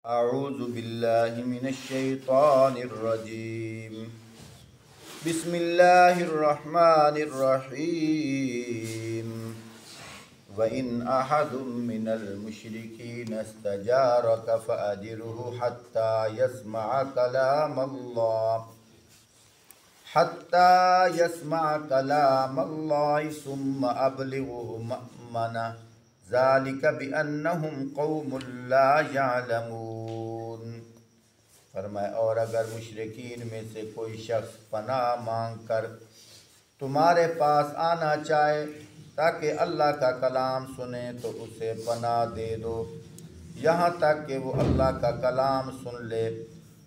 أعوذ بالله من الشيطان الرجيم بسم الله الرحمن الرحيم وإن أحد من المشركين استجارك فأجره حتى يسمع كلام الله ثم أبلغه مأمنه ذالک بأنہم قوم لا یعلمون۔ فرمائے اور اگر مشرکین میں سے کوئی شخص پناہ مانگ کر تمہارے پاس آنا چاہے تاکہ اللہ کا کلام سنے تو اسے پناہ دے دو یہاں تک کہ وہ اللہ کا کلام سن لے،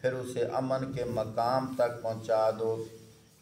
پھر اسے امن کے مقام تک پہنچا دو۔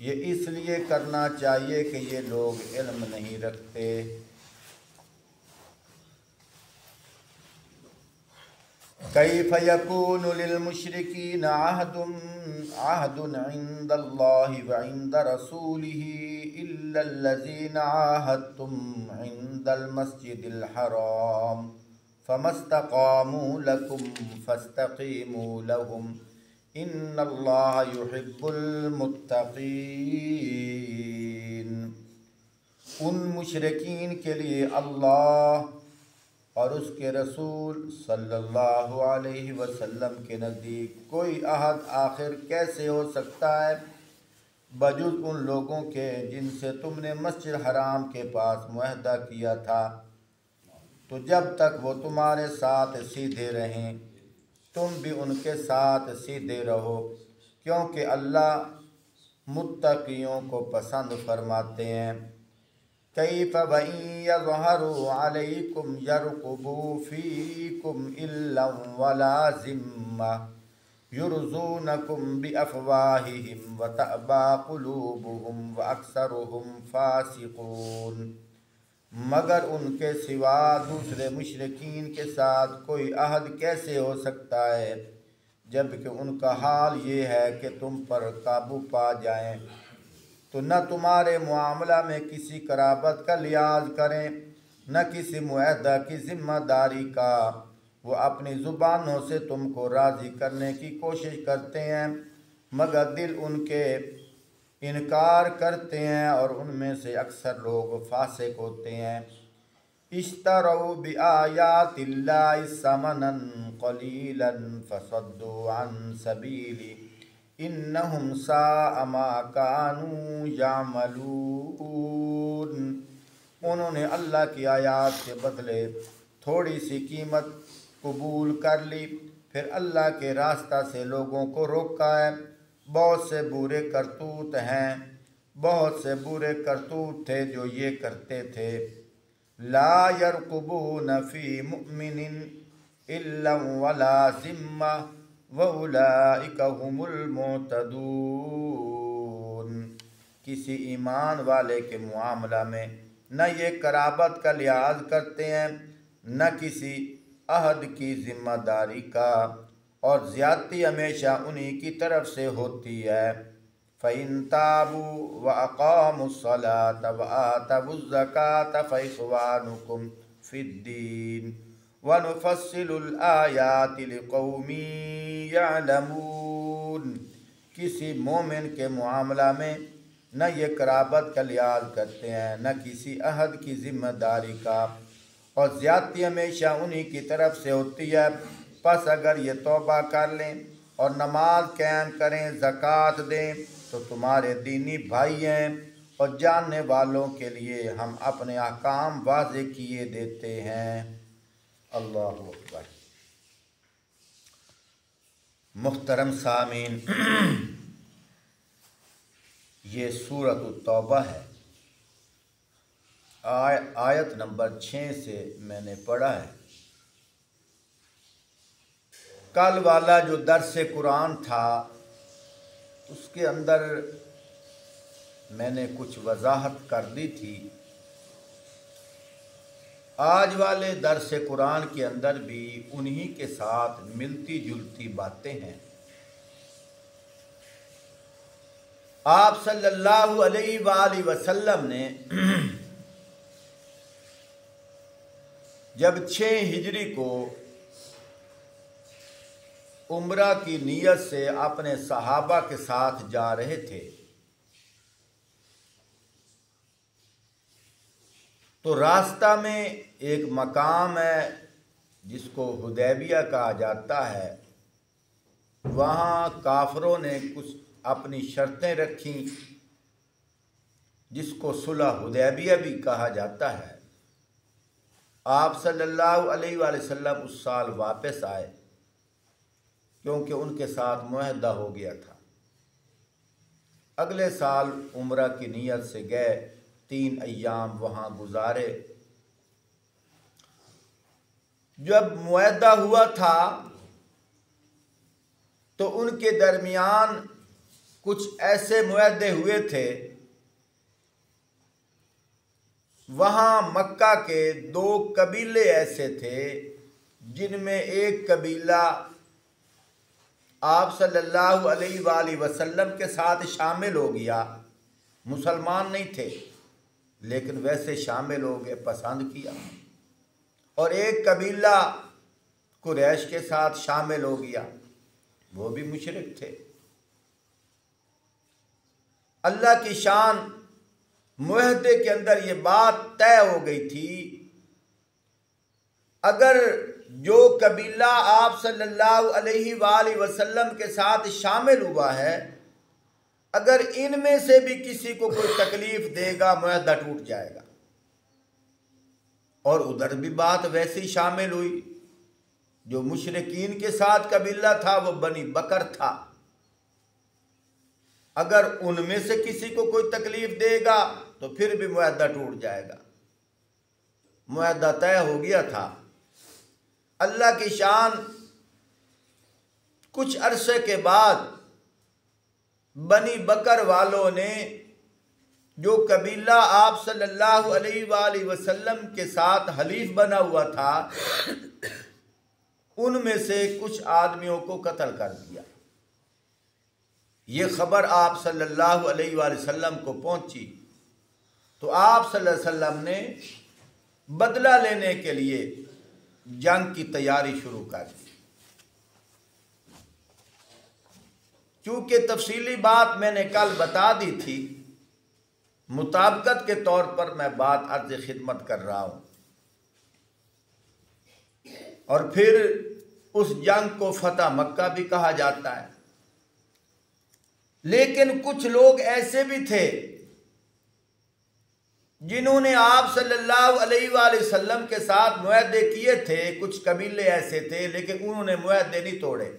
یہ اس لیے کرنا چاہیے کہ یہ لوگ علم نہیں رکھتے۔ کیف یکون للمشرکین عہد عند اللہ وعند رسولہ الا الذین عاہدتم عند المسجد الحرام فما استقاموا لکم فاستقیموا لہم ان اللہ یحب المتقین۔ ان مشرکین کے لیے اللہ اور اس کے رسول صلی اللہ علیہ وسلم کے نزدیک کوئی عہد آخر کیسے ہو سکتا ہے بجز ان لوگوں کے جن سے تم نے مسجد حرام کے پاس معاہدہ کیا تھا، تو جب تک وہ تمہارے ساتھ سیدھے رہیں تم بھی ان کے ساتھ سیدھے رہو، کیونکہ اللہ متقیوں کو پسند فرماتے ہیں۔ کیف وَإِن يَظْهَرُوا عَلَيْكُمْ يَرْقُبُوا فِيكُمْ إِلًّا وَلَا ذِمَّةً يُرْضُونَكُمْ بِأَفْوَاهِهِمْ وَتَأْبَى قُلُوبُهُمْ وَأَكْثَرُهُمْ فَاسِقُونَ۔ مگر ان کے سوا دوسرے مشرکین کے ساتھ کوئی عہد کیسے ہو سکتا ہے جبکہ ان کا حال یہ ہے کہ تم پر قابو پا جائیں تو نہ تمہارے معاملہ میں کسی قرابت کا لحاظ کریں نہ کسی معاہدہ کی ذمہ داری کا۔ وہ اپنی زبانوں سے تم کو راضی کرنے کی کوشش کرتے ہیں مگر دل ان کے انکار کرتے ہیں اور ان میں سے اکثر لوگ فاسق ہوتے ہیں۔ اشتروا بآیات اللہ ثمنا قلیلا فصدوا عن سبیلہ انہم ساء ما کانوا یعملون۔ انہوں نے اللہ کی آیات کے بدلے تھوڑی سی قیمت قبول کر لی، پھر اللہ کے راستہ سے لوگوں کو روکا ہے۔ بہت سے برے کرتوت تھے جو یہ کرتے تھے۔ لا یرقبون فی مؤمن الا ولا ذمہ وَأُولَئِكَ هُمُ الْمُعْتَدُونَ۔ کسی ایمان والے کے معاملہ میں نہ یہ قرابت کا لحاظ کرتے ہیں نہ کسی عہد کی ذمہ داری کا، اور زیادتی ہمیشہ انہی کی طرف سے ہوتی ہے۔ فَإِن تَابُوا وَأَقَامُوا الصَّلَاةَ وَآتَوُا الزَّكَاةَ فَإِخْوَانُكُمْ فِي الدِّينِ وَنُفَصِّلُ الْآيَاتِ لِقَوْمٍ یعلمون۔ کسی مومن کے معاملہ میں نہ یہ قرابت کا لحاظ کرتے ہیں نہ کسی عہد کی ذمہ داری کا، اور زیادتی ہمیشہ انہی کی طرف سے ہوتی ہے۔ پس اگر یہ توبہ کر لیں اور نماز قائم کریں، زکوٰۃ دیں تو تمہارے دینی بھائی ہیں، اور جاننے والوں کے لیے ہم اپنے احکام واضح کیے دیتے ہیں۔ اللہ اکبر۔ محترم سامعین، یہ سورۃ التوبہ ہے۔ آیت نمبر 6 سے میں نے پڑھا ہے۔ کل والا جو درس قرآن تھا اس کے اندر میں نے کچھ وضاحت کر دی تھی۔ آج والے درس قرآن کے اندر بھی انہی کے ساتھ ملتی جلتی باتیں ہیں۔ آپ صلی اللہ علیہ وآلہ وسلم نے جب 6 ہجری کو عمرہ کی نیت سے اپنے صحابہ کے ساتھ جا رہے تھے تو راستہ میں ایک مقام ہے جس کو حدیبیہ کہا جاتا ہے. وہاں کافروں نے کچھ اپنی شرطیں رکھیں جس کو صلح حدیبیہ بھی کہا جاتا ہے. آپ صلی اللہ علیہ وآلہ وسلم اس سال واپس آئے کیونکہ ان کے ساتھ معاہدہ ہو گیا تھا. اگلے سال عمرہ کی نیت سے گئے، 3 ایام وہاں گزارے. جب معاہدہ ہوا تھا تو ان کے درمیان کچھ ایسے معاہدے ہوئے تھے. وہاں مکہ کے 2 قبیلے ایسے تھے جن میں ایک قبیلہ آپ صلی اللہ علیہ وآلہ وسلم کے ساتھ شامل ہو گیا. مسلمان نہیں تھے لیکن ویسے شامل ہو گئے، پسند کیا. اور ایک قبیلہ قریش کے ساتھ شامل ہو گیا، وہ بھی مشرک تھے. اللہ کی شان، معاہدے کے اندر یہ بات طے ہو گئی تھی اگر جو قبیلہ آپ صلی اللہ علیہ وآلہ وسلم کے ساتھ شامل ہوا ہے، اگر ان میں سے بھی کسی کو کوئی تکلیف دے گا معاہدہ ٹوٹ جائے گا. اور ادھر بھی بات ویسی شامل ہوئی. جو مشرکین کے ساتھ قبیلہ تھا وہ بنی بکر تھا، اگر ان میں سے کسی کو کوئی تکلیف دے گا تو پھر بھی معاہدہ ٹوٹ جائے گا. معاہدہ طے ہو گیا تھا. اللہ کی شان، کچھ عرصے کے بعد بنی بکر والوں نے جو قبیلہ آپ صلی اللہ علیہ وآلہ وسلم کے ساتھ حلیف بنا ہوا تھا، ان میں سے کچھ آدمیوں کو قتل کر دیا. یہ خبر آپ صلی اللہ علیہ وآلہ وسلم کو پہنچی تو آپ صلی اللہ علیہ وسلم نے بدلہ لینے کے لیے جنگ کی تیاری شروع کر دی. چونکہ تفصیلی بات میں نے کل بتا دی تھی، مطابقت کے طور پر میں بات عرض خدمت کر رہا ہوں. اور پھر اس جنگ کو فتح مکہ بھی کہا جاتا ہے. لیکن کچھ لوگ ایسے بھی تھے جنہوں نے آپ صلی اللہ علیہ وآلہ وسلم کے ساتھ معاہدے کیے تھے. کچھ قبیلے ایسے تھے لیکن انہوں نے معاہدے نہیں توڑے.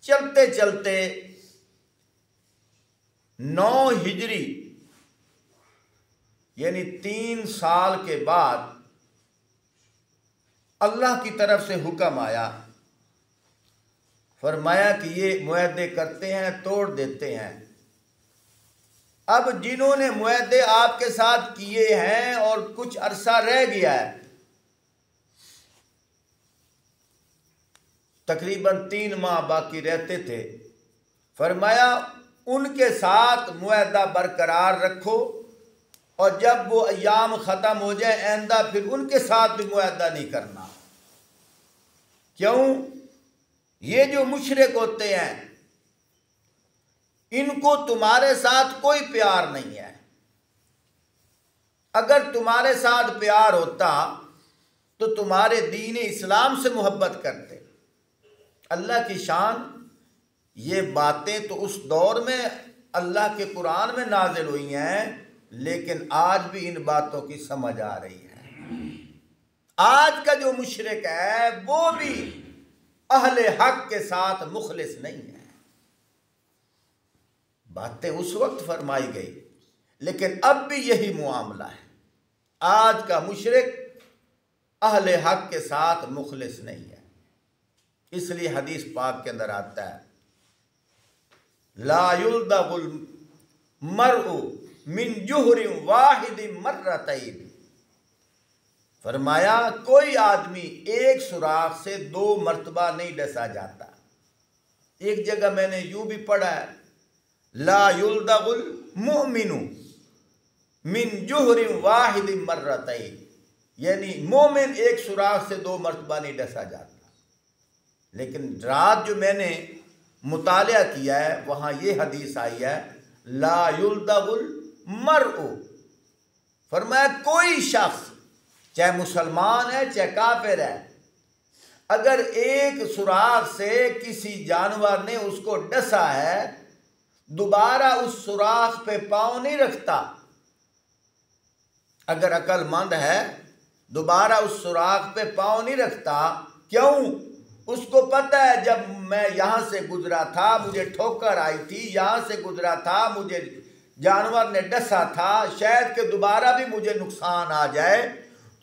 چلتے چلتے 9 ہجری یعنی 3 سال کے بعد اللہ کی طرف سے حکم آیا، فرمایا کہ یہ معاہدے کرتے ہیں، توڑ دیتے ہیں. اب جنہوں نے معاہدے آپ کے ساتھ کیے ہیں اور کچھ عرصہ رہ گیا ہے، تقریباً 3 ماہ باقی رہتے تھے، فرمایا ان کے ساتھ معاہدہ برقرار رکھو اور جب وہ ایام ختم ہو جائے آئندہ پھر ان کے ساتھ بھی معاہدہ نہیں کرنا. کیوں؟ یہ جو مشرک ہوتے ہیں ان کو تمہارے ساتھ کوئی پیار نہیں ہے. اگر تمہارے ساتھ پیار ہوتا تو تمہارے دین اسلام سے محبت کرتے. اللہ کی شان، یہ باتیں تو اس دور میں اللہ کے قرآن میں نازل ہوئی ہیں لیکن آج بھی ان باتوں کی سمجھ آ رہی ہے. آج کا جو مشرک ہے وہ بھی اہل حق کے ساتھ مخلص نہیں ہے. باتیں اس وقت فرمائی گئی لیکن اب بھی یہی معاملہ ہے. آج کا مشرک اہل حق کے ساتھ مخلص نہیں ہے. اس لیے حدیث پاک کے اندر آتا ہے، لا یلدغ المرء من جوہر واحد مرتین. فرمایا کوئی آدمی ایک سوراخ سے 2 مرتبہ نہیں ڈسا جاتا. ایک جگہ میں نے یوں بھی پڑھا ہے، لا یلدغ المؤمن من جوہر واحد مرتین، یعنی مومن ایک سوراخ سے 2 مرتبہ نہیں ڈسا جاتا. لیکن رات جو میں نے مطالعہ کیا ہے وہاں یہ حدیث آئی ہے لا یلدغ المرء، فرمایا کوئی شخص چاہے مسلمان ہے چاہے کافر ہے، اگر ایک سوراخ سے کسی جانور نے اس کو ڈسا ہے دوبارہ اس سوراخ پہ پاؤں نہیں رکھتا، اگر عقل مند ہے دوبارہ اس سوراخ پہ پاؤں نہیں رکھتا۔ کیوں؟ اس کو پتہ ہے جب میں یہاں سے گزرا تھا مجھے ٹھوکر آئی تھی، یہاں سے گزرا تھا مجھے جانور نے ڈسا تھا، شاید کہ دوبارہ بھی مجھے نقصان آ جائے۔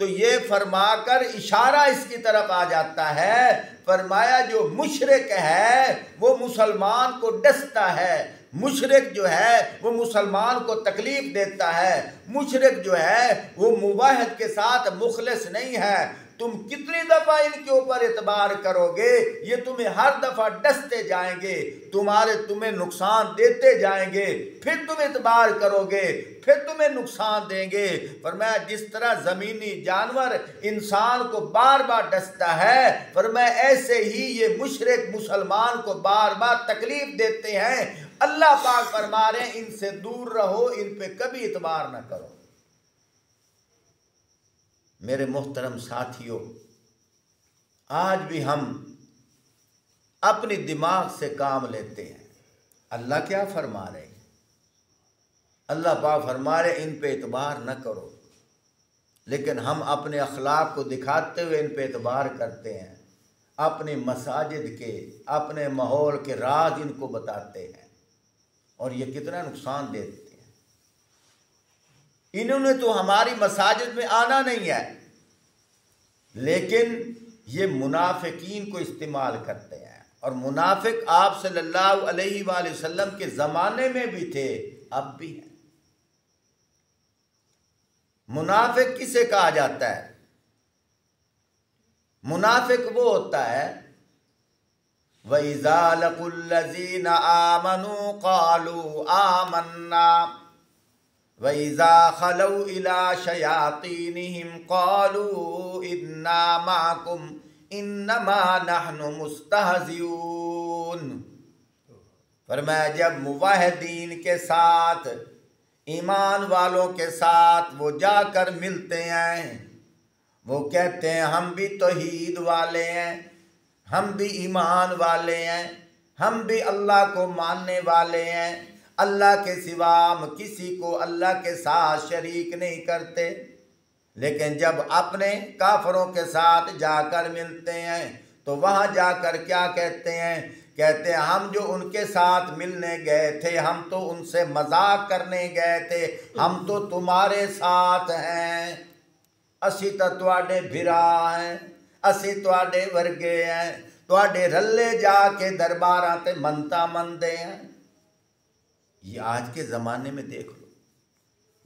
تو یہ فرما کر اشارہ اس کی طرف آ جاتا ہے، فرمایا جو مشرک ہے وہ مسلمان کو ڈستا ہے، مشرک جو ہے وہ مسلمان کو تکلیف دیتا ہے، مشرک جو ہے وہ موحد کے ساتھ مخلص نہیں ہے۔ تم کتنی دفعہ ان کے اوپر اعتبار کرو گے، یہ تمہیں ہر دفعہ ڈستے جائیں گے، تمہیں نقصان دیتے جائیں گے، پھر تم اعتبار کرو گے، پھر تمہیں نقصان دیں گے۔ فرمایا جس طرح زمینی جانور انسان کو بار بار ڈستا ہے، فرمایا ایسے ہی یہ مشرک مسلمان کو بار بار تکلیف دیتے ہیں۔ اللہ پاک فرما رہے ہیں ان سے دور رہو، ان پہ کبھی اعتبار نہ کرو۔ میرے محترم ساتھیوں، آج بھی ہم اپنی دماغ سے کام لیتے ہیں۔ اللہ کیا فرما رہے ہیں؟ اللہ پاک فرما رہے ان پہ اعتبار نہ کرو، لیکن ہم اپنے اخلاق کو دکھاتے ہوئے ان پہ اعتبار کرتے ہیں، اپنے مساجد کے اپنے ماحول کے راز ان کو بتاتے ہیں، اور یہ کتنا نقصان دیتے ہیں۔ انہوں نے تو ہماری مساجد میں آنا نہیں ہے، لیکن یہ منافقین کو استعمال کرتے ہیں، اور منافق آپ صلی اللہ علیہ وآلہ وسلم کے زمانے میں بھی تھے، اب بھی ہیں۔ منافق کسے کہا جاتا ہے؟ منافق وہ ہوتا ہے وَإِذَا لَقُوا الَّذِينَ آمَنُوا قَالُوا آمَنَّا وَإِذَا خَلَوْا إِلَى شَيَاطِينِهِمْ قَالُوا إِنَّا مَعَكُمْ إِنَّمَا نَحْنُ مُسْتَهْزِئُونَ۔ فرمایا جب موحدین کے ساتھ ایمان والوں کے ساتھ وہ جا کر ملتے ہیں، وہ کہتے ہیں ہم بھی توحید والے ہیں، ہم بھی ایمان والے ہیں، ہم بھی اللہ کو ماننے والے ہیں، اللہ کے سوا ہم کسی کو اللہ کے ساتھ شریک نہیں کرتے، لیکن جب اپنے کافروں کے ساتھ جا کر ملتے ہیں تو وہاں جا کر کیا کہتے ہیں؟ کہتے ہیں ہم جو ان کے ساتھ ملنے گئے تھے، ہم تو ان سے مذاق کرنے گئے تھے، ہم تو تمہارے ساتھ ہیں، اسی تو تواڈے بھرا ہیں، اسی تواڈے ورگے ہیں، تواڈے رلے جا کے درباراں تے منتا مندے ہیں۔ یہ آج کے زمانے میں دیکھ لو،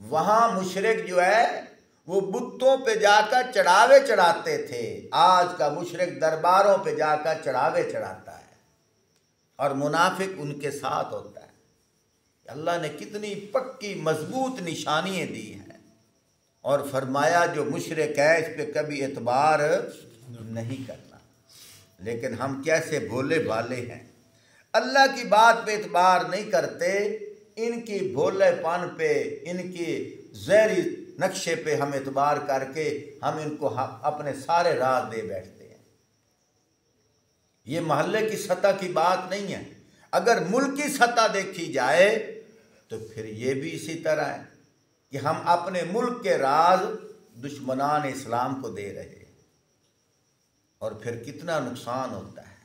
وہاں مشرک جو ہے وہ بتوں پہ جا کر چڑھاوے چڑھاتے تھے، آج کا مشرک درباروں پہ جا کر چڑھاوے چڑھاتا ہے، اور منافق ان کے ساتھ ہوتا ہے۔ اللہ نے کتنی پکی مضبوط نشانیاں دی ہیں، اور فرمایا جو مشرک ہے اس پہ کبھی اعتبار نہیں کرنا۔ لیکن ہم کیسے بھولے بھالے ہیں، اللہ کی بات پہ اعتبار نہیں کرتے، ان کی بھولے پن پہ، ان کی زہری نقشے پہ ہم اعتبار کر کے ہم ان کو اپنے سارے راز دے بیٹھتے ہیں۔ یہ محلے کی سطح کی بات نہیں ہے، اگر ملکی سطح دیکھی جائے تو پھر یہ بھی اسی طرح ہے کہ ہم اپنے ملک کے راز دشمنان اسلام کو دے رہے ہیں، اور پھر کتنا نقصان ہوتا ہے۔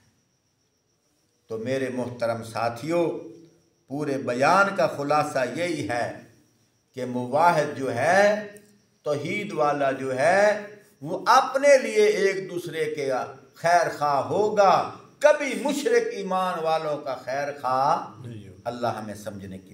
تو میرے محترم ساتھیوں، پورے بیان کا خلاصہ یہی ہے کہ موحد جو ہے، توحید والا جو ہے، وہ اپنے لیے ایک دوسرے کے خیر خواہ ہوگا، کبھی مشرک ایمان والوں کا خیر خواہ۔ اللہ ہمیں سمجھنے کی